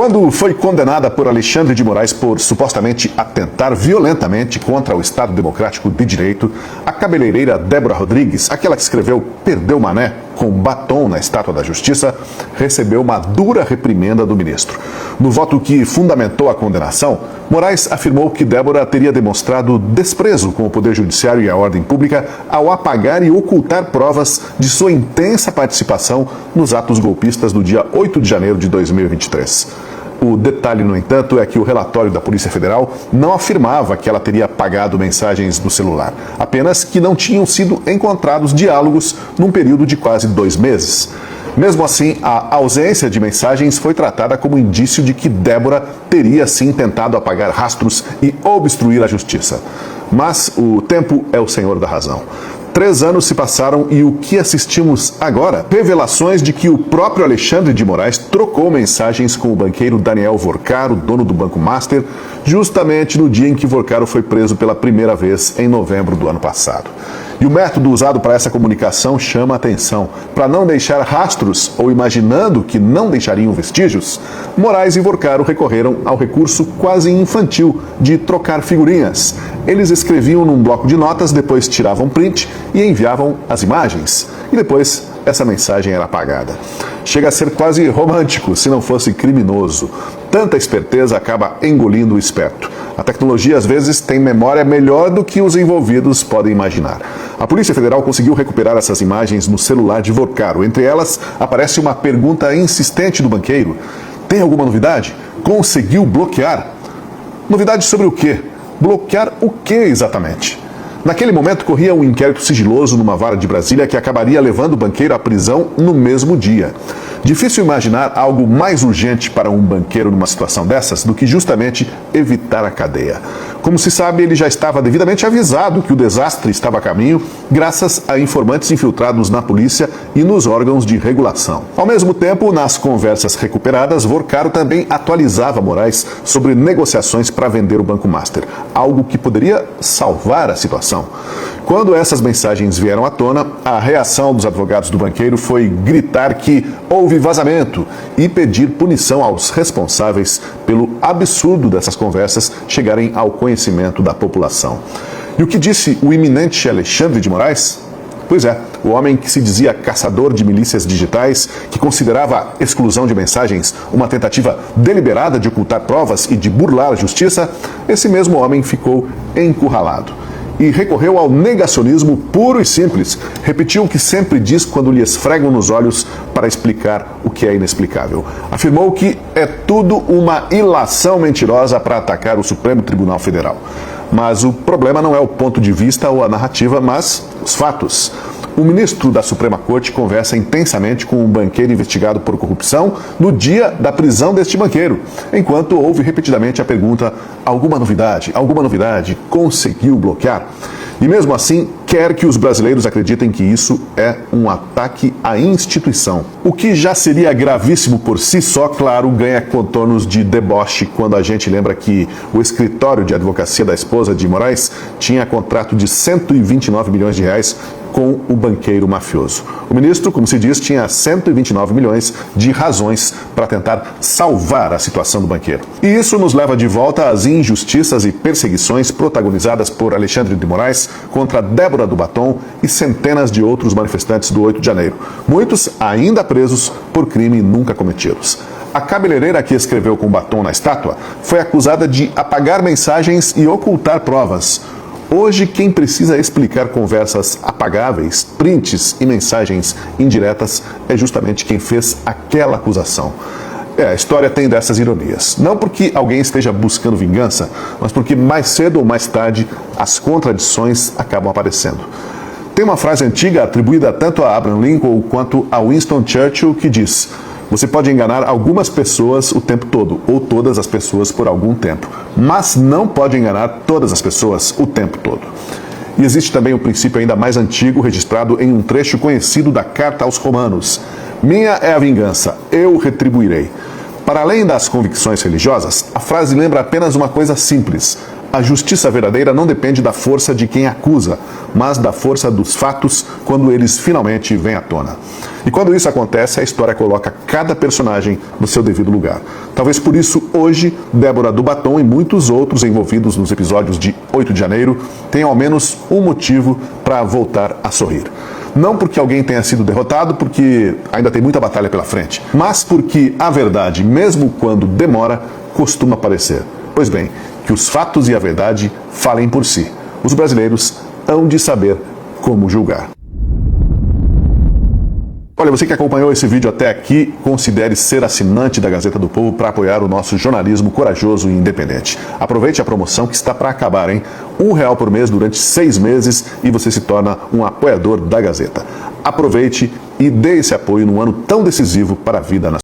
Quando foi condenada por Alexandre de Moraes por supostamente atentar violentamente contra o Estado Democrático de Direito, a cabeleireira Débora Rodrigues, aquela que escreveu Perdeu Mané com batom na Estátua da Justiça, recebeu uma dura reprimenda do ministro. No voto que fundamentou a condenação, Moraes afirmou que Débora teria demonstrado desprezo com o Poder Judiciário e a ordem pública ao apagar e ocultar provas de sua intensa participação nos atos golpistas do dia 8 de janeiro de 2023. O detalhe, no entanto, é que o relatório da Polícia Federal não afirmava que ela teria apagado mensagens do celular, apenas que não tinham sido encontrados diálogos num período de quase 2 meses. Mesmo assim, a ausência de mensagens foi tratada como indício de que Débora teria sim tentado apagar rastros e obstruir a justiça. Mas o tempo é o senhor da razão. 3 anos se passaram e o que assistimos agora? Revelações de que o próprio Alexandre de Moraes trocou mensagens com o banqueiro Daniel Vorcaro, dono do Banco Master, justamente no dia em que Vorcaro foi preso pela primeira vez, em novembro do ano passado. E o método usado para essa comunicação chama a atenção. Para não deixar rastros, ou imaginando que não deixariam vestígios, Moraes e Vorcaro recorreram ao recurso quase infantil de trocar figurinhas. Eles escreviam num bloco de notas, depois tiravam print e enviavam as imagens. E depois essa mensagem era apagada. Chega a ser quase romântico, se não fosse criminoso. Tanta esperteza acaba engolindo o esperto. A tecnologia, às vezes, tem memória melhor do que os envolvidos podem imaginar. A Polícia Federal conseguiu recuperar essas imagens no celular de Vorcaro. Entre elas, aparece uma pergunta insistente do banqueiro. Tem alguma novidade? Conseguiu bloquear? Novidade sobre o quê? Bloquear o que exatamente? Naquele momento, corria um inquérito sigiloso numa vara de Brasília que acabaria levando o banqueiro à prisão no mesmo dia. Difícil imaginar algo mais urgente para um banqueiro numa situação dessas do que justamente evitar a cadeia. Como se sabe, ele já estava devidamente avisado que o desastre estava a caminho, graças a informantes infiltrados na polícia e nos órgãos de regulação. Ao mesmo tempo, nas conversas recuperadas, Vorcaro também atualizava Moraes sobre negociações para vender o Banco Master, algo que poderia salvar a situação. Quando essas mensagens vieram à tona, a reação dos advogados do banqueiro foi gritar que houve vazamento e pedir punição aos responsáveis pelo absurdo dessas conversas chegarem ao conhecimento da população. E o que disse o iminente Alexandre de Moraes? Pois é, o homem que se dizia caçador de milícias digitais, que considerava a exclusão de mensagens uma tentativa deliberada de ocultar provas e de burlar a justiça, esse mesmo homem ficou encurralado e recorreu ao negacionismo puro e simples. Repetiu o que sempre diz quando lhe esfregam nos olhos para explicar o que é inexplicável. Afirmou que é tudo uma ilação mentirosa para atacar o Supremo Tribunal Federal. Mas o problema não é o ponto de vista ou a narrativa, mas os fatos. O ministro da Suprema Corte conversa intensamente com um banqueiro investigado por corrupção no dia da prisão deste banqueiro, enquanto ouve repetidamente a pergunta: alguma novidade? Alguma novidade? Conseguiu bloquear? E mesmo assim, quer que os brasileiros acreditem que isso é um ataque à instituição. O que já seria gravíssimo por si só, claro, ganha contornos de deboche quando a gente lembra que o escritório de advocacia da esposa de Moraes tinha contrato de 129 milhões de reais com o banqueiro mafioso. O ministro, como se diz, tinha 129 milhões de razões para tentar salvar a situação do banqueiro. E isso nos leva de volta às injustiças e perseguições protagonizadas por Alexandre de Moraes contra Débora do Batom e centenas de outros manifestantes do 8 de janeiro, muitos ainda presos por crime nunca cometidos. A cabeleireira que escreveu com batom na estátua foi acusada de apagar mensagens e ocultar provas. Hoje, quem precisa explicar conversas apagáveis, prints e mensagens indiretas é justamente quem fez aquela acusação. A história tem dessas ironias. Não porque alguém esteja buscando vingança, mas porque mais cedo ou mais tarde as contradições acabam aparecendo. Tem uma frase antiga atribuída tanto a Abraham Lincoln quanto a Winston Churchill que diz: você pode enganar algumas pessoas o tempo todo, ou todas as pessoas por algum tempo, mas não pode enganar todas as pessoas o tempo todo. E existe também um princípio ainda mais antigo, registrado em um trecho conhecido da Carta aos Romanos: minha é a vingança, eu retribuirei. Para além das convicções religiosas, a frase lembra apenas uma coisa simples: a justiça verdadeira não depende da força de quem acusa, mas da força dos fatos quando eles finalmente vêm à tona. E quando isso acontece, a história coloca cada personagem no seu devido lugar. Talvez por isso, hoje, Débora do Batom e muitos outros envolvidos nos episódios de 8 de janeiro tenham ao menos um motivo para voltar a sorrir. Não porque alguém tenha sido derrotado, porque ainda tem muita batalha pela frente, mas porque a verdade, mesmo quando demora, costuma aparecer. Pois bem, que os fatos e a verdade falem por si. Os brasileiros hão de saber como julgar. Olha, você que acompanhou esse vídeo até aqui, considere ser assinante da Gazeta do Povo para apoiar o nosso jornalismo corajoso e independente. Aproveite a promoção que está para acabar, hein? R$1 por mês durante 6 meses e você se torna um apoiador da Gazeta. Aproveite e dê esse apoio num ano tão decisivo para a vida nacional.